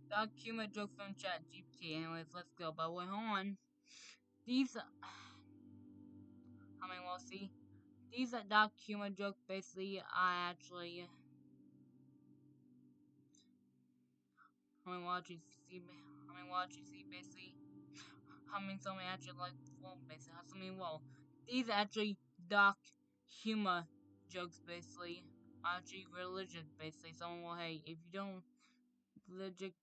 Dark humor jokes from Chatgpt. Anyways, let's go. But wait, hold on. These, well, see, these dark humor jokes basically are actually, what you see basically, something actually like, well, these actually dark humor jokes basically, are actually religious basically. Someone, well, hey, if you don't legit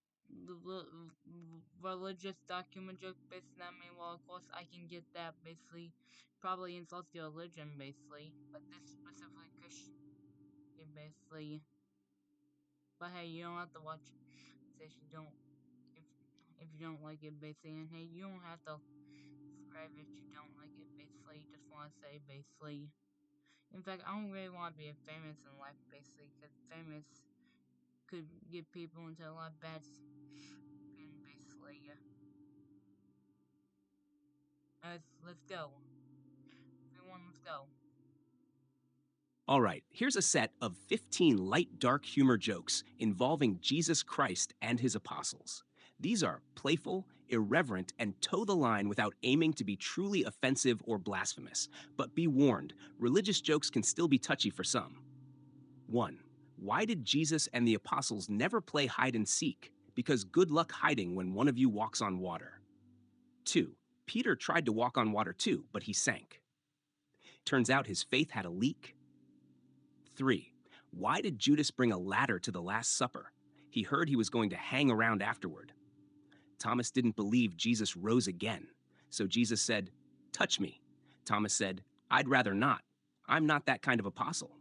religious document joke basically, well, of course I can get that basically. Probably insults your religion basically, but this specifically Christian basically. But hey, you don't have to watch if you don't if you don't like it basically, and hey, you don't have to subscribe if you don't like it basically. Just want to say basically. In fact, I don't really want to be a famous in life basically, because famous could get people into a lot of bad spin basically. Let's go. Everyone, let's go. All right, here's a set of 15 light dark humor jokes involving Jesus Christ and his apostles. These are playful, irreverent, and toe the line without aiming to be truly offensive or blasphemous. But be warned, religious jokes can still be touchy for some. 1. Why did Jesus and the apostles never play hide and seek? Because good luck hiding when one of you walks on water. 2. Peter tried to walk on water too, but he sank. Turns out his faith had a leak. 3. Why did Judas bring a ladder to the Last Supper? He heard he was going to hang around afterward. Thomas didn't believe Jesus rose again, so Jesus said, "Touch me." Thomas said, "I'd rather not. I'm not that kind of apostle."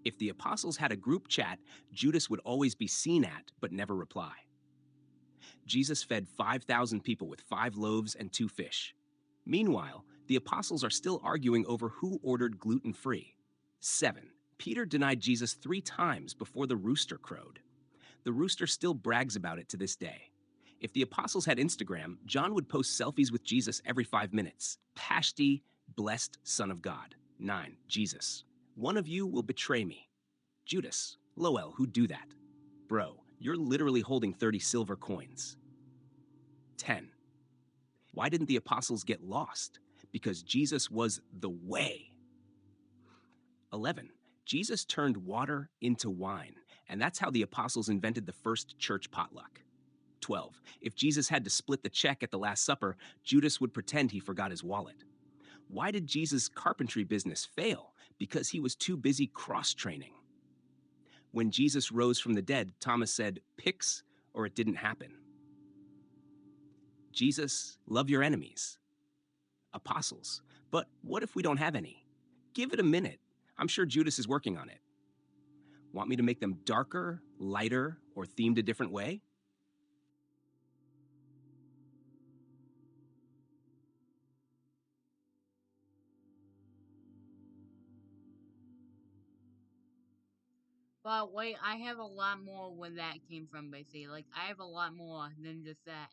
If the apostles had a group chat, Judas would always be seen at, but never reply. Jesus fed 5,000 people with 5 loaves and 2 fish. Meanwhile, the apostles are still arguing over who ordered gluten-free. 7. Peter denied Jesus 3 times before the rooster crowed. The rooster still brags about it to this day. If the apostles had Instagram, John would post selfies with Jesus every 5 minutes. Pashti, blessed Son of God. 9. Jesus. One of you will betray me. Judas. Lowell, who'd do that? Bro, you're literally holding 30 silver coins. 10. Why didn't the apostles get lost? Because Jesus was the way. 11. Jesus turned water into wine, and that's how the apostles invented the first church potluck. 12. If Jesus had to split the check at the Last Supper, Judas would pretend he forgot his wallet. Why did Jesus' carpentry business fail? Because he was too busy cross-training. When Jesus rose from the dead, Thomas said, "Pix, or it didn't happen." Jesus, love your enemies. Apostles, but what if we don't have any? Give it a minute. I'm sure Judas is working on it. Want me to make them darker, lighter, or themed a different way? But wait, I have a lot more where that came from, basically. Like, I have a lot more than just that.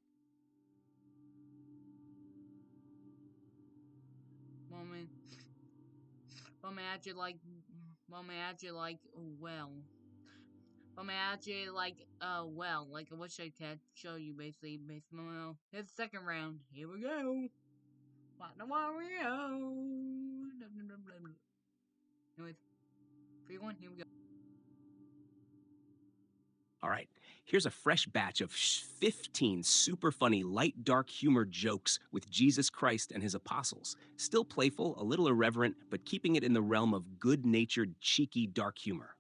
Moment. Moment actually like, well. Moment actually like, well. Like, what should I show you, basically? Well, it's the second round. Here we go. What the Wario? Anyways, 3-1, here we go. All right, here's a fresh batch of 15 super funny light dark humor jokes with Jesus Christ and his apostles. Still playful, a little irreverent, but keeping it in the realm of good-natured, cheeky dark humor.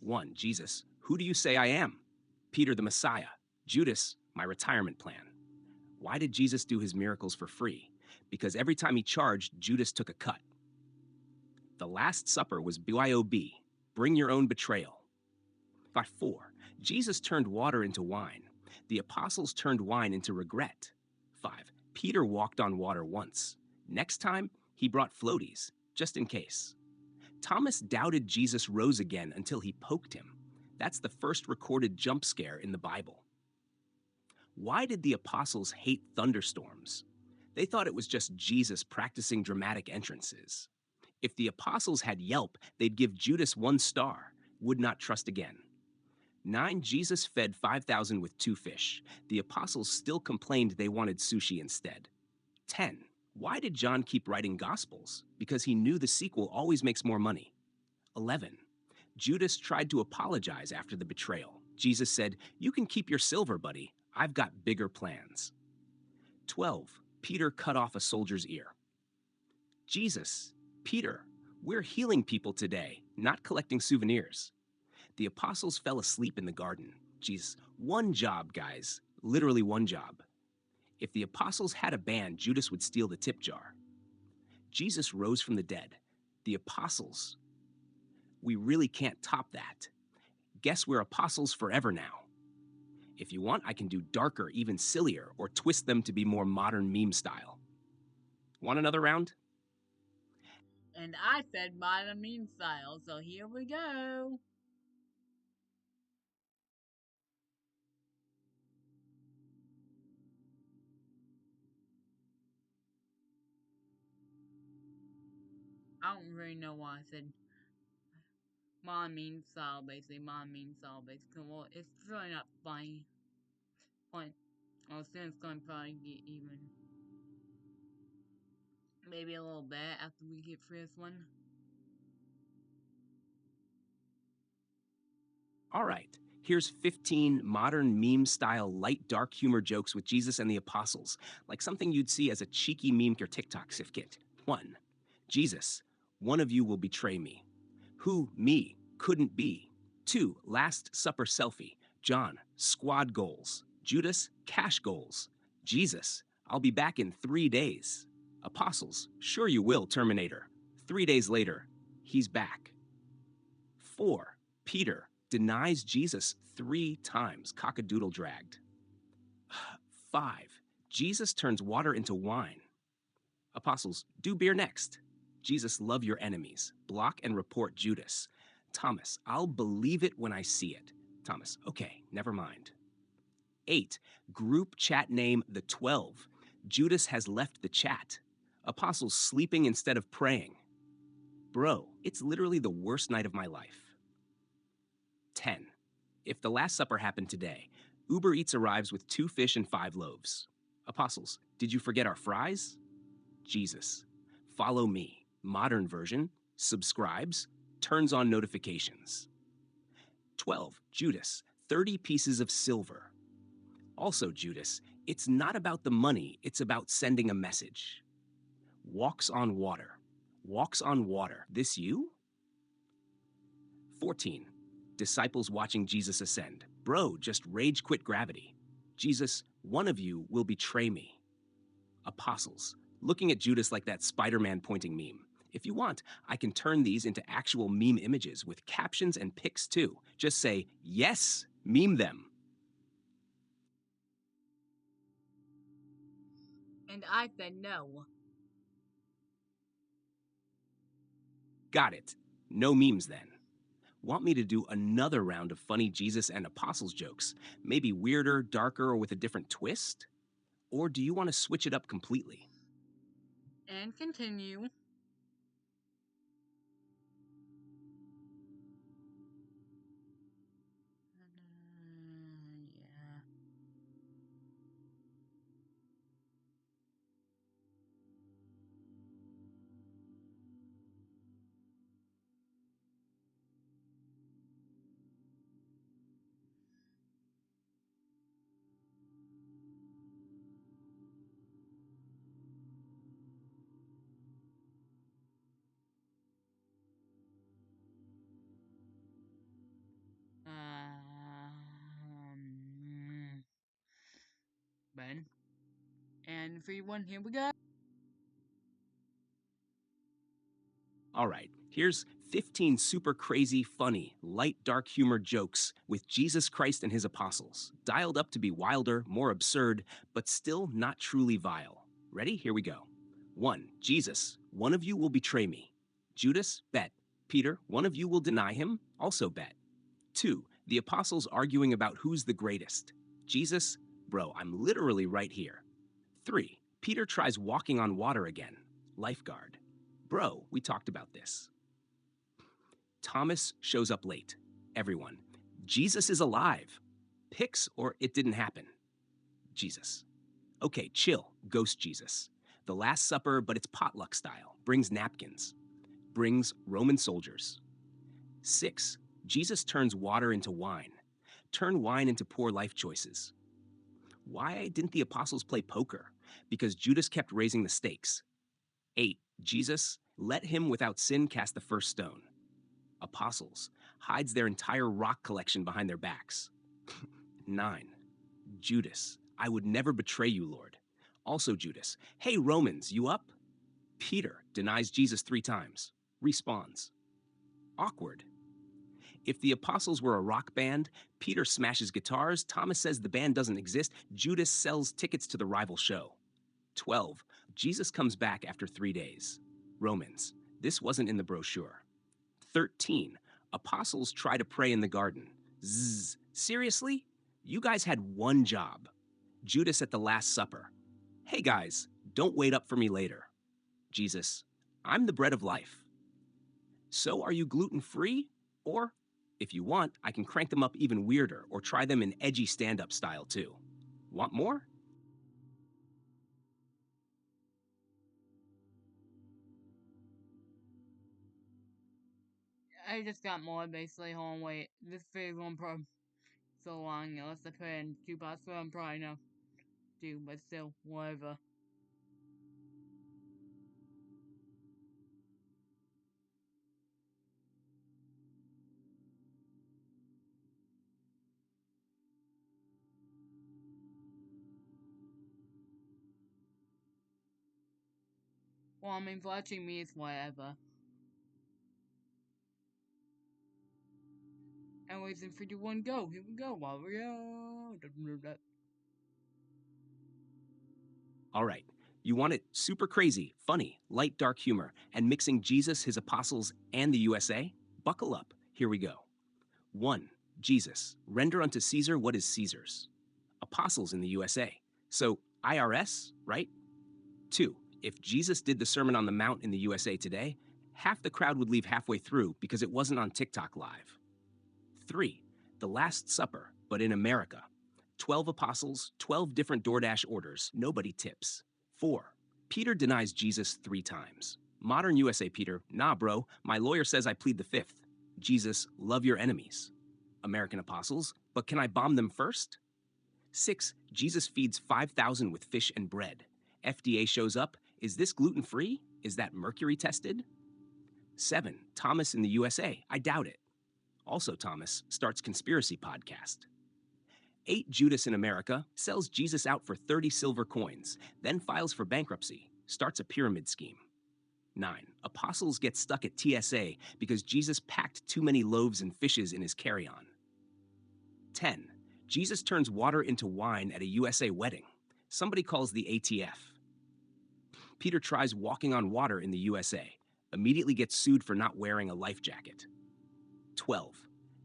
1. Jesus, who do you say I am? Peter, the Messiah. Judas, my retirement plan. Why did Jesus do his miracles for free? Because every time he charged, Judas took a cut. The Last Supper was BYOB, bring your own betrayal. 4. Jesus turned water into wine. The apostles turned wine into regret. 5. Peter walked on water once. Next time, he brought floaties, just in case. Thomas doubted Jesus rose again until he poked him. That's the first recorded jump scare in the Bible. Why did the apostles hate thunderstorms? They thought it was just Jesus practicing dramatic entrances. If the apostles had Yelp, they'd give Judas 1 star, would not trust again. 9, Jesus fed 5,000 with 2 fish. The apostles still complained they wanted sushi instead. 10. Why did John keep writing Gospels? Because he knew the sequel always makes more money. 11. Judas tried to apologize after the betrayal. Jesus said, "You can keep your silver, buddy. I've got bigger plans." 12. Peter cut off a soldier's ear. Jesus, Peter, we're healing people today, not collecting souvenirs. The apostles fell asleep in the garden. Jesus, one job, guys. Literally one job. If the apostles had a band, Judas would steal the tip jar. Jesus rose from the dead. The apostles, we really can't top that. Guess we're apostles forever now. If you want, I can do darker, even sillier, or twist them to be more modern meme style. Want another round? And I said modern meme style, so here we go. I don't really know why I said modern meme style, basically. Modern meme style, basically. Well, it's really not funny. But well, soon it's gonna probably get even. Maybe a little bit after we get through this one. All right, here's 15 modern meme style light dark humor jokes with Jesus and the apostles, like something you'd see as a cheeky meme or TikTok kit. 1. Jesus, one of you will betray me. Who, me, couldn't be. 2. Last Supper selfie. John, squad goals. Judas, cash goals. Jesus, I'll be back in 3 days. Apostles, sure you will, Terminator. 3 days later, he's back. 4. Peter denies Jesus 3 times, cockadoodle dragged. 5. Jesus turns water into wine. Apostles, do beer next. Jesus, love your enemies. Block and report Judas. Thomas, I'll believe it when I see it. Thomas, okay, never mind. 8. Group chat name the 12. Judas has left the chat. Apostles sleeping instead of praying. Bro, it's literally the worst night of my life. 10. If the Last Supper happened today, Uber Eats arrives with 2 fish and 5 loaves. Apostles, did you forget our fries? Jesus, follow me. Modern version, subscribes, turns on notifications. 12. Judas, 30 pieces of silver. Also, Judas, it's not about the money, it's about sending a message. Walks on water. Walks on water. This you? 14. Disciples watching Jesus ascend. Bro, just rage quit gravity. Jesus, one of you will betray me. Apostles, looking at Judas like that Spider-Man pointing meme. If you want, I can turn these into actual meme images with captions and pics too. Just say, yes, meme them. And I said no. Got it. No memes then. Want me to do another round of funny Jesus and apostles jokes? Maybe weirder, darker, or with a different twist? Or do you want to switch it up completely? And continue. Yeah. Ben. And 3, 1, here we go. All right, here's 15 super crazy, funny, light, dark humor jokes with Jesus Christ and his apostles, dialed up to be wilder, more absurd, but still not truly vile. Ready? Here we go. 1. Jesus, one of you will betray me. Judas, bet. Peter, one of you will deny him, also bet. 2. The apostles arguing about who's the greatest. Jesus, bro, I'm literally right here. 3. Peter tries walking on water again. Lifeguard. Bro, we talked about this. Thomas shows up late. Everyone. Jesus is alive. Pics or it didn't happen. Jesus. Okay, chill, ghost Jesus. The Last Supper, but it's potluck style. Brings napkins. Brings Roman soldiers. 6. Jesus turns water into wine. Turn wine into poor life choices. Why didn't the apostles play poker? Because Judas kept raising the stakes. 8. Jesus, let him without sin cast the first stone. Apostles, hides their entire rock collection behind their backs. 9. Judas, I would never betray you, Lord. Also Judas, hey Romans, you up? Peter denies Jesus 3 times. Respawns. Awkward. If the apostles were a rock band, Peter smashes guitars, Thomas says the band doesn't exist, Judas sells tickets to the rival show. 12. Jesus comes back after 3 days. Romans, this wasn't in the brochure. 13. Apostles try to pray in the garden. Zzz. Seriously? You guys had one job. Judas at the Last Supper. Hey guys, don't wait up for me later. Jesus, I'm the bread of life. So are you gluten free? Or, if you want, I can crank them up even weirder or try them in edgy stand up style too. Want more? I just got more basically. Hold on, wait. This video's going pro so long. Unless I put in 2 parts, so I'm probably not do, but still, whatever. Well, I mean, watching me is whatever. Anyways, in 3, 2, 1, go. Here we go. Mario. All right. You want it super crazy, funny, light, dark humor, and mixing Jesus, his apostles, and the USA? Buckle up. Here we go. 1. Jesus. Render unto Caesar what is Caesar's. Apostles in the USA. So, IRS, right? 2. If Jesus did the Sermon on the Mount in the USA today, half the crowd would leave halfway through because it wasn't on TikTok Live. 3. The Last Supper, but in America. 12 apostles, 12 different DoorDash orders, nobody tips. 4. Peter denies Jesus 3 times. Modern USA Peter, nah, bro, my lawyer says I plead the 5th. Jesus, love your enemies. American apostles, but can I bomb them first? 6. Jesus feeds 5,000 with fish and bread. FDA shows up. Is this gluten free? Is that mercury tested? 7. Thomas in the USA. I doubt it. Also, Thomas starts conspiracy podcast. 8. Judas in America sells Jesus out for 30 silver coins, then files for bankruptcy, starts a pyramid scheme. 9. Apostles get stuck at TSA because Jesus packed too many loaves and fishes in his carry-on. 10. Jesus turns water into wine at a USA wedding. Somebody calls the ATF. Peter tries walking on water in the USA, immediately gets sued for not wearing a life jacket. 12.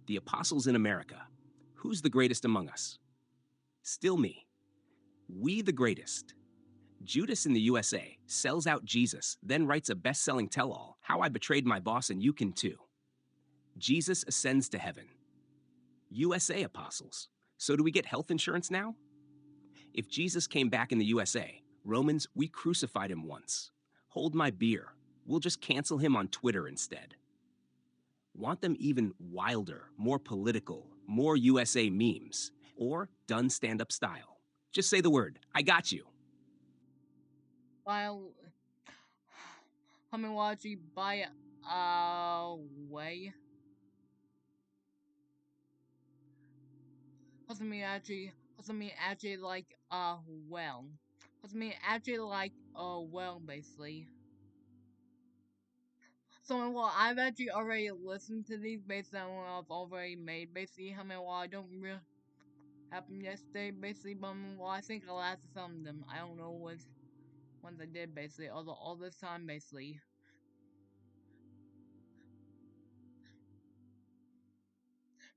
The apostles in America. Who's the greatest among us? Still me. We the greatest. Judas in the USA sells out Jesus, then writes a best-selling tell-all, How I Betrayed My Boss and You Can Too. Jesus ascends to heaven. USA apostles. So do we get health insurance now? If Jesus came back in the USA, Romans, we crucified him once. Hold my beer. We'll just cancel him on Twitter instead. Want them even wilder, more political, more USA memes, or done stand-up style? Just say the word. I got you. While Hamiwaji by way. Hasn't me actually like well. Hasn't me actually like well basically. So well I've actually already listened to these based on what I've already made basically. I mean well I don't really happen yesterday basically but well I think I lasted some of them. I don't know what ones I did basically all this time basically.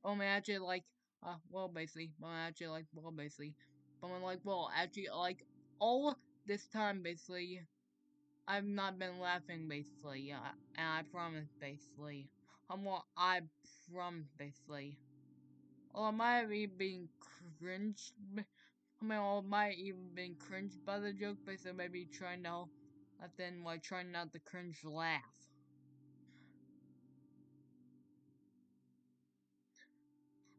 I'm actually like well basically. I'm actually like well basically. But I'm like well actually like all this time basically I've not been laughing basically, and I promise basically. I promise basically. Or it might have even been cringed. I mean, or it might even been cringed by the joke, but so maybe trying to, then like trying not to cringe laugh.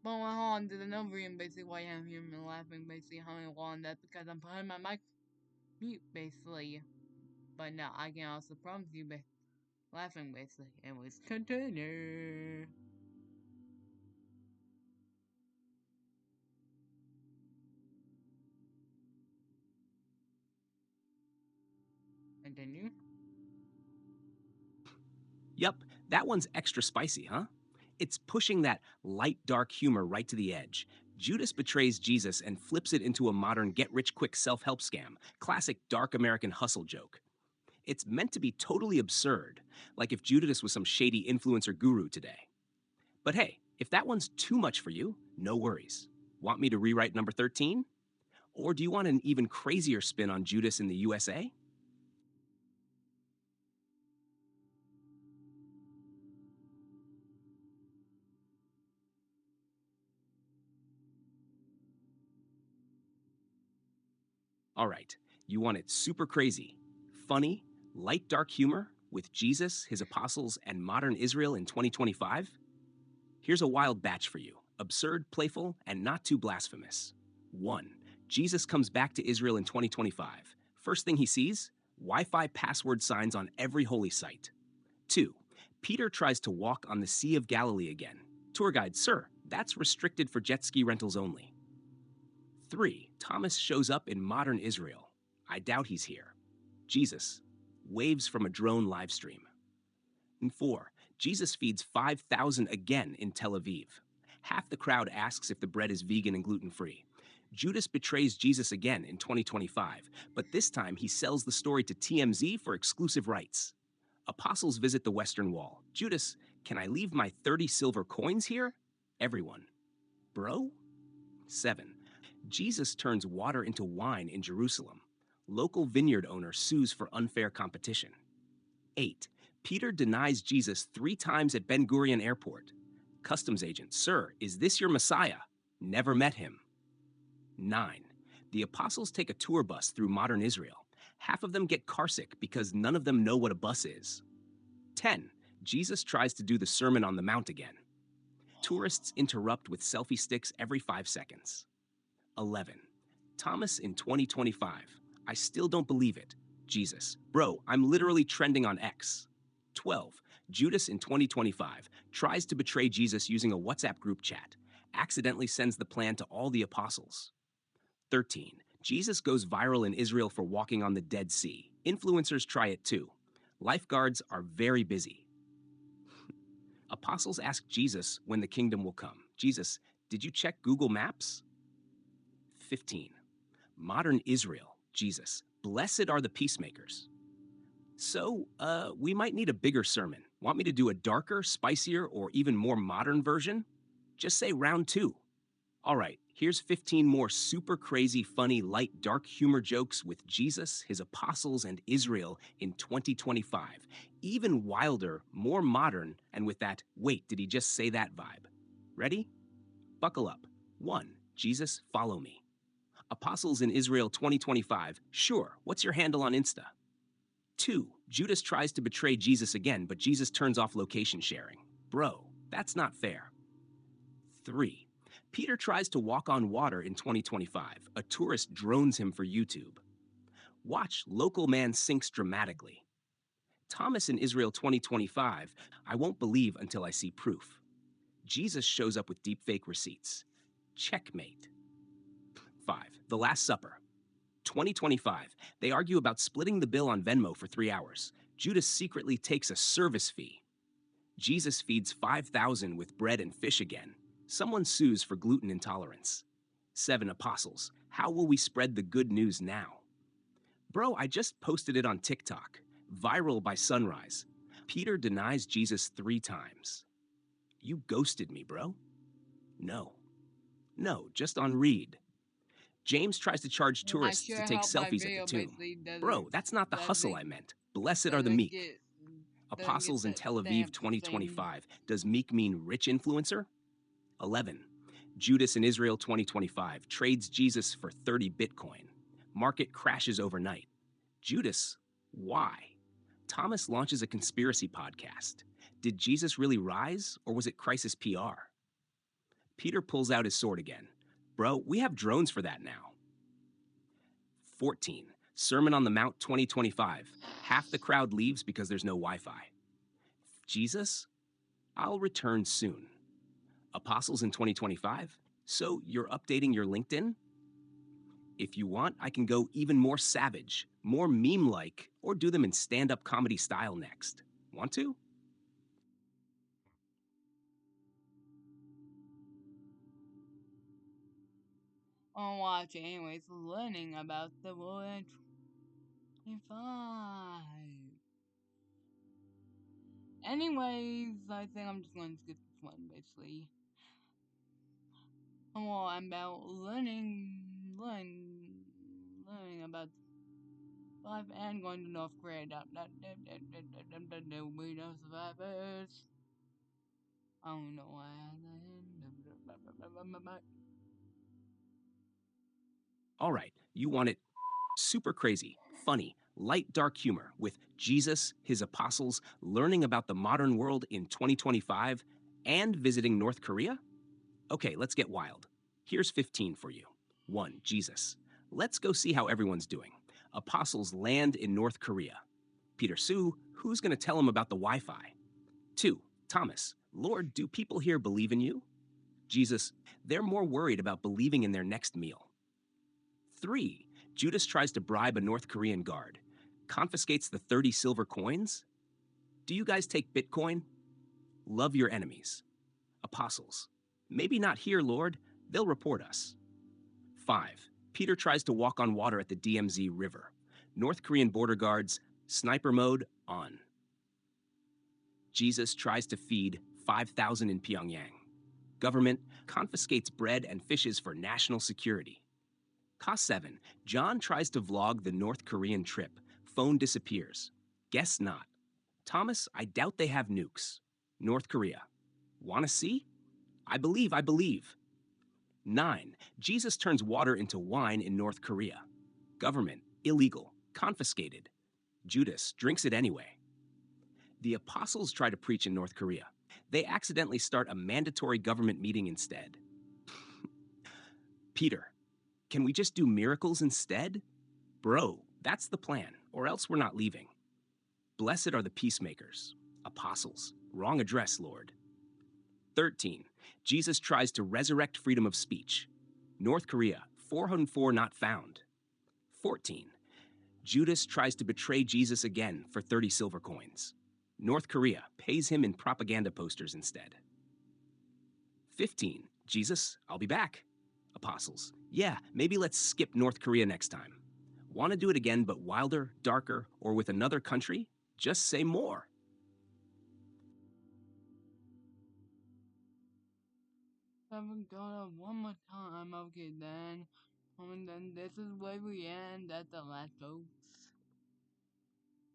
But hold on, there's another reason basically why I'm hearing and laughing basically how long that's because I'm putting my mic mute basically. But no, I can also promise you laughing basically. It was continue. Continue. Yup, that one's extra spicy, huh? It's pushing that light, dark humor right to the edge. Judas betrays Jesus and flips it into a modern get rich quick self help scam. Classic dark American hustle joke. It's meant to be totally absurd, like if Judas was some shady influencer guru today. But hey, if that one's too much for you, no worries. Want me to rewrite number 13? Or do you want an even crazier spin on Judas in the USA? All right, you want it super crazy, funny, light dark humor with Jesus, his apostles, and modern Israel in 2025? Here's a wild batch for you, absurd, playful, and not too blasphemous. 1. Jesus comes back to Israel in 2025. First thing he sees? Wi Fi password signs on every holy site. 2. Peter tries to walk on the Sea of Galilee again. Tour guide, sir, that's restricted for jet ski rentals only. 3. Thomas shows up in modern Israel. I doubt he's here. Jesus waves from a drone live stream. And 4. Jesus feeds 5,000 again in Tel Aviv. Half the crowd asks if the bread is vegan and gluten free. Judas betrays Jesus again in 2025, but this time he sells the story to TMZ for exclusive rights. Apostles visit the Western Wall. Judas, can I leave my 30 silver coins here? Everyone. Bro? 7. Jesus turns water into wine in Jerusalem. Local vineyard owner sues for unfair competition. 8. Peter denies Jesus 3 times at Ben Gurion Airport. Customs agent, sir, is this your Messiah? Never met him. 9. The apostles take a tour bus through modern Israel. Half of them get carsick because none of them know what a bus is. 10. Jesus tries to do the Sermon on the Mount again. Tourists interrupt with selfie sticks every 5 seconds. 11. Thomas in 2025. I still don't believe it. Jesus. Bro, I'm literally trending on X. 12. Judas in 2025 tries to betray Jesus using a WhatsApp group chat, accidentally sends the plan to all the apostles. 13. Jesus goes viral in Israel for walking on the Dead Sea. Influencers try it too. Lifeguards are very busy. Apostles ask Jesus when the kingdom will come. Jesus, did you check Google Maps? 15. Modern Israel. Jesus, blessed are the peacemakers. So, we might need a bigger sermon. Want me to do a darker, spicier, or even more modern version? Just say round 2. All right, here's 15 more super crazy, funny, light, dark humor jokes with Jesus, his apostles, and Israel in 2025. Even wilder, more modern, and with that, wait, did he just say that vibe? Ready? Buckle up. 1. Jesus, follow me. Apostles in Israel 2025. Sure, what's your handle on Insta? 2. Judas tries to betray Jesus again, but Jesus turns off location sharing. Bro, that's not fair. 3. Peter tries to walk on water in 2025. A tourist drones him for YouTube. Watch, local man sinks dramatically. Thomas in Israel 2025. I won't believe until I see proof. Jesus shows up with deepfake receipts. Checkmate. 5. The Last Supper. 2025. They argue about splitting the bill on Venmo for 3 hours. Judas secretly takes a service fee. Jesus feeds 5,000 with bread and fish again. Someone sues for gluten intolerance. 7 Apostles. How will we spread the good news now? Bro, I just posted it on TikTok. Viral by sunrise. Peter denies Jesus 3 times. You ghosted me, bro. No. No, just on read. James tries to charge I tourists to sure take hope my selfies at the video tomb. basically Bro, that's not the hustle I meant. Blessed are the doesn't meek. get Apostles in that Tel Aviv stamp thing. 2025. Does meek mean rich influencer? 11. Judas in Israel 2025 trades Jesus for 30 Bitcoin. Market crashes overnight. Judas, why? Thomas launches a conspiracy podcast. Did Jesus really rise, or was it crisis PR? Peter pulls out his sword again. Bro, we have drones for that now. 14. Sermon on the Mount 2025. Half the crowd leaves because there's no Wi-Fi. Jesus, I'll return soon. Apostles in 2025. So you're updating your LinkedIn? If you want, I can go even more savage, more meme-like, or do them in stand-up comedy style next. Want to? I'll watch it anyways, learning about the world in 25. Anyways, I think I'm just going to skip this one, basically. Well, I'm about learning about life and going to North Korea. We know survivors. I don't know why. All right, you want it super crazy, funny, light, dark humor with Jesus, his apostles, learning about the modern world in 2025, and visiting North Korea? Okay, let's get wild. Here's 15 for you. 1. Jesus. Let's go see how everyone's doing. Apostles land in North Korea. Peter Sue, who's going to tell him about the Wi Fi? 2. Thomas. Lord, do people here believe in you? Jesus. They're more worried about believing in their next meal. 3. Judas tries to bribe a North Korean guard. Confiscates the 30 silver coins? Do you guys take Bitcoin? Love your enemies. Apostles. Maybe not here, Lord. They'll report us. 5. Peter tries to walk on water at the DMZ River. North Korean border guards, sniper mode on. Jesus tries to feed 5,000 in Pyongyang. Government confiscates bread and fishes for national security. Cost 7. John tries to vlog the North Korean trip. Phone disappears. Guess not. Thomas, I doubt they have nukes. North Korea. Wanna see? I believe. 9. Jesus turns water into wine in North Korea. Government, illegal, confiscated. Judas drinks it anyway. The apostles try to preach in North Korea. They accidentally start a mandatory government meeting instead. Peter, can we just do miracles instead? Bro, that's the plan, or else we're not leaving. Blessed are the peacemakers. Apostles. Wrong address, Lord. 13. Jesus tries to resurrect freedom of speech. North Korea, 404 not found. 14. Judas tries to betray Jesus again for 30 silver coins. North Korea pays him in propaganda posters instead. 15. Jesus, I'll be back. Apostles. Yeah, maybe let's skip North Korea next time. Want to do it again, but wilder, darker, or with another country? Just say more. Haven't got it one more time. Okay, then. And then this is where we end at the last folks.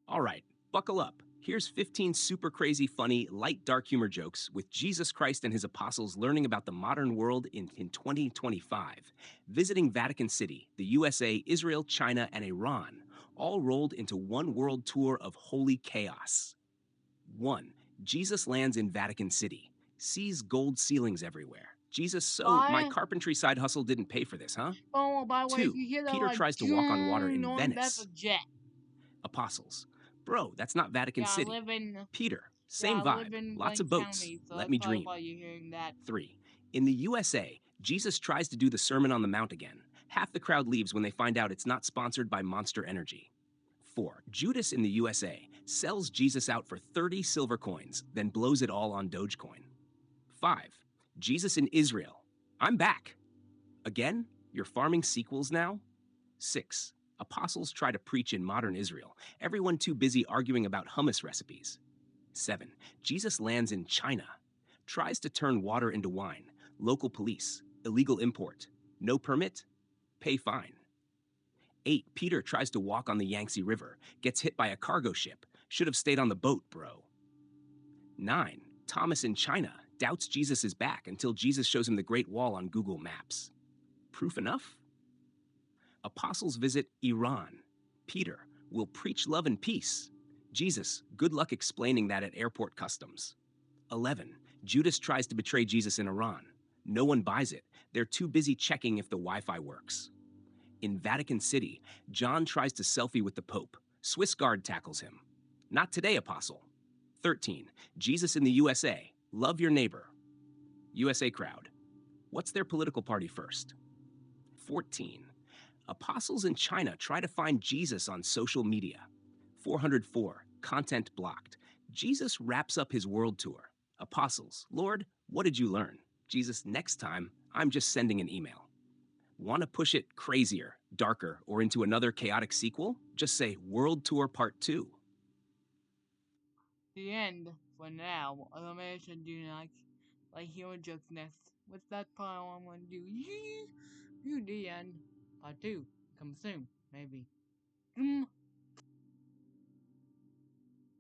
All right, buckle up. Here's 15 super crazy, funny, light, dark humor jokes with Jesus Christ and his apostles learning about the modern world in 2025. Visiting Vatican City, the USA, Israel, China, and Iran, all rolled into one world tour of holy chaos. 1. Jesus lands in Vatican City, sees gold ceilings everywhere. Jesus, so my carpentry side hustle didn't pay for this, huh? Oh, by the way, 2. if you hear that, Peter like, tries to walk on water in on, that's Venice. a jet. Apostles. Bro, that's not Vatican City. I live in, Peter, same I vibe. live in Lots of Lake boats. County, so Let that's me probably dream. why you're hearing that. 3. In the USA, Jesus tries to do the Sermon on the Mount again. Half the crowd leaves when they find out it's not sponsored by Monster Energy. 4. Judas in the USA sells Jesus out for 30 silver coins, then blows it all on Dogecoin. 5. Jesus in Israel. I'm back. Again? You're farming sequels now? 6. Apostles try to preach in modern Israel. Everyone too busy arguing about hummus recipes. 7. Jesus lands in China. Tries to turn water into wine. Local police. Illegal import. No permit? Pay fine. 8. Peter tries to walk on the Yangtze River. Gets hit by a cargo ship. Should have stayed on the boat, bro. 9. Thomas in China. doubts Jesus is back until Jesus shows him the Great Wall on Google Maps. Proof enough? Apostles visit Iran. Peter will preach love and peace. Jesus, good luck explaining that at airport customs. 11. Judas tries to betray Jesus in Iran. No one buys it. They're too busy checking if the Wi Fi works. In Vatican City, John tries to selfie with the Pope. Swiss guard tackles him. Not today, Apostle. 13. Jesus in the USA. Love your neighbor. USA crowd. What's their political party first? 14. Apostles in China try to find Jesus on social media. 404. Content blocked. Jesus wraps up his world tour. Apostles, Lord, what did you learn? Jesus, next time, I'm just sending an email. Want to push it crazier, darker, or into another chaotic sequel? Just say World Tour Part 2. The end for now. I should do like humor jokes next. What's that part I'm gonna do? You the end. Part 2. Come soon, maybe.